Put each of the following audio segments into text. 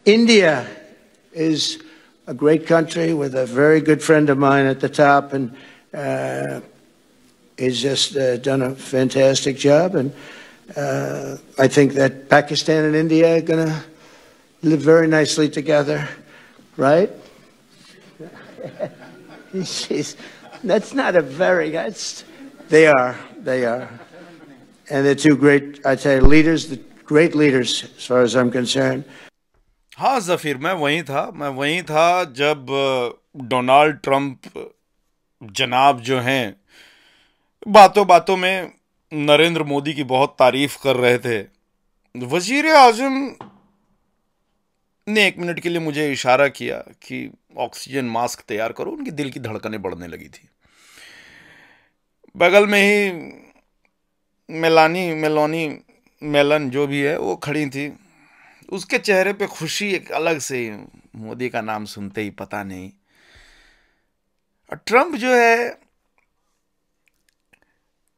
India is a great country with a very good friend of mine at the top, and he's just done a fantastic job. And I think that Pakistan and India are going to live very nicely together, right? That's not a very, they are. And they're two great, I tell you, leaders, great leaders as far as I'm concerned. हाँ जफीर, मैं वहीं था जब Donald Trump जनाब जो हैं बातों बातों में नरेंद्र मोदी की बहुत तारीफ कर रहे थे। वजीर आजम ने 1 मिनट के लिए मुझे इशारा किया कि ऑक्सीजन मास्क तैयार करो। उनकी दिल की धड़कनें बढ़ने लगी थी। बगल में ही मेलन जो भी है वो खड़ी थी। उसके चेहरे पे खुशी एक अलग से, मोदी का नाम सुनते ही पता नहीं। ट्रंप जो है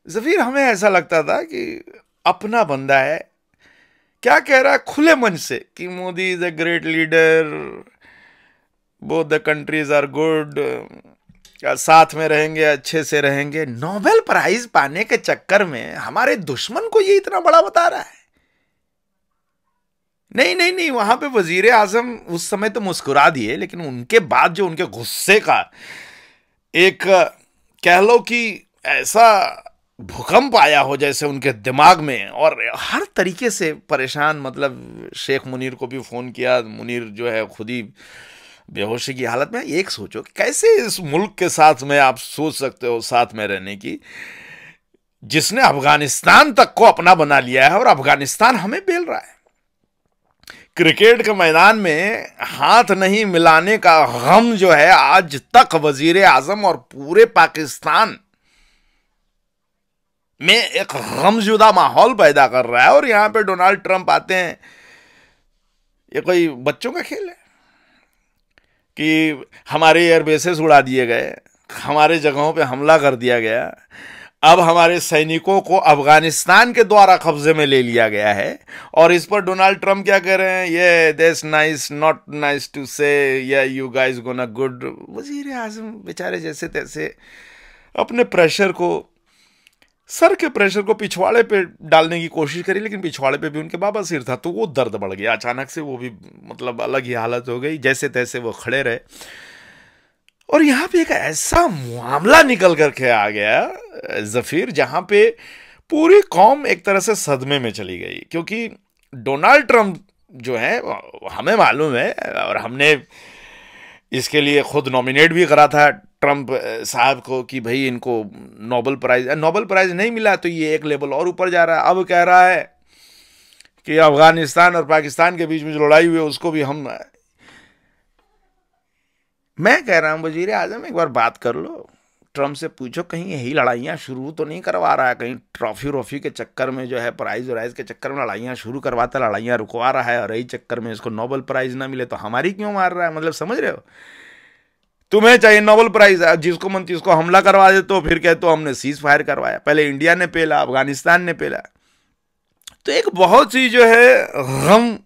जफीर, हमें ऐसा लगता था कि अपना बंदा है, क्या कह रहा है खुले मन से कि Modi is a great leader, both the countries are good, साथ में रहेंगे, अच्छे से रहेंगे। नोबेल प्राइज पाने के चक्कर में हमारे दुश्मन को ये इतना बड़ा बता रहा है। नहीं, वहां पे वजीर आजम उस समय तो मुस्कुरा दिए, लेकिन उनके बाद जो उनके गुस्से का एक कह लो कि ऐसा भूकंप आया हो जैसे उनके दिमाग में, और हर तरीके से परेशान। मतलब शेख मुनीर को भी फोन किया, मुनीर जो है खुद ही बेहोशी की हालत में। एक सोचो कि कैसे इस मुल्क के साथ में आप सोच सकते हो साथ में रहने की, जिसने अफगानिस्तान तक को अपना बना लिया है और अफगानिस्तान हमें बेल रहा है। क्रिकेट के मैदान में हाथ नहीं मिलाने का गम जो है आज तक वजीर आजम और पूरे पाकिस्तान में एक गमजुदा माहौल पैदा कर रहा है। और यहां पे डोनाल्ड ट्रंप आते हैं। ये कोई बच्चों का खेल है कि हमारे एयरबेसेस उड़ा दिए गए, हमारे जगहों पे हमला कर दिया गया, अब हमारे सैनिकों को अफगानिस्तान के द्वारा कब्जे में ले लिया गया है। और इस पर डोनाल्ड ट्रंप क्या कह रहे हैं, ये that's nice, not nice to say, या यू गाइस गोना गुड। वजीर आजम बेचारे जैसे तैसे अपने प्रेशर को, सर के प्रेशर को पिछवाड़े पे डालने की कोशिश करी, लेकिन पिछवाड़े पे भी उनके बाबा सिर था, तो वो दर्द बढ़ गया अचानक से। वो भी मतलब अलग ही हालत हो गई। जैसे तैसे वो खड़े रहे और यहां पे एक ऐसा मामला निकल करके आ गया जफीर, जहां पे पूरी कौम एक तरह से सदमे में चली गई। क्योंकि डोनाल्ड ट्रंप जो है, हमें मालूम है और हमने इसके लिए खुद नॉमिनेट भी करा था ट्रंप साहब को कि भाई इनको नोबेल प्राइज नहीं मिला तो ये एक लेवल और ऊपर जा रहा है। अब कह रहा है कि अफगानिस्तान और पाकिस्तान के बीच में जो लड़ाई हुई है उसको भी हम, मैं कह रहा हूं वजीर आजम एक बार बात कर लो, ट्रंप से पूछो कहीं यही लड़ाइयाँ शुरू तो नहीं करवा रहा है, कहीं ट्रॉफी के चक्कर में जो है, प्राइज के चक्कर में लड़ाइयाँ शुरू करवाता, लड़ाइयाँ रुकवा रहा है, और यही चक्कर में इसको नोबेल प्राइज ना मिले तो हमारी क्यों मार रहा है। मतलब समझ रहे हो, तुम्हें चाहिए नोबेल प्राइज, जिसको मन जिसको हमला करवा दे तो फिर कहते हो हमने सीज फायर करवाया। पहले इंडिया ने पेला, अफगानिस्तान ने पेला। तो एक बहुत सी जो है गम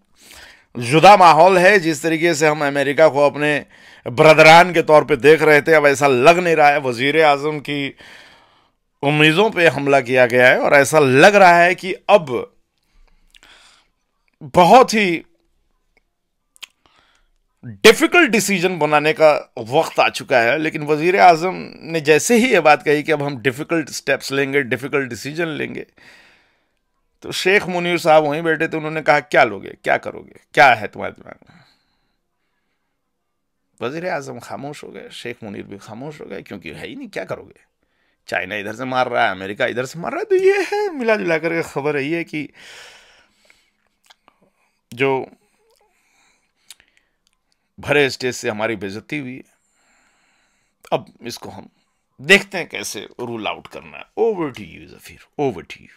जुदा माहौल है। जिस तरीके से हम अमेरिका को अपने ब्रदरान के तौर पे देख रहे थे, अब ऐसा लग नहीं रहा है। वजीर आजम की उम्मीदों पे हमला किया गया है और ऐसा लग रहा है कि अब बहुत ही डिफिकल्ट डिसीजन बनाने का वक्त आ चुका है। लेकिन वजीर आजम ने जैसे ही ये बात कही कि अब हम डिफिकल्ट स्टेप्स लेंगे, डिफिकल्ट डिसीजन लेंगे, तो शेख मुनीर साहब वहीं बैठे थे। उन्होंने कहा क्या लोगे, क्या करोगे, क्या है तुम्हारे दिमाग में। वजीर आजम खामोश हो गए, शेख मुनीर भी खामोश हो गए, क्योंकि है ही नहीं, क्या करोगे। चाइना इधर से मार रहा है, अमेरिका इधर से मार रहा है। तो ये है मिला जुला करके खबर यही है कि जो भरे स्टेज से हमारी बेइज्जती हुई है, अब इसको हम देखते हैं कैसे रूल आउट करना है। Over to you Zafir, over to you.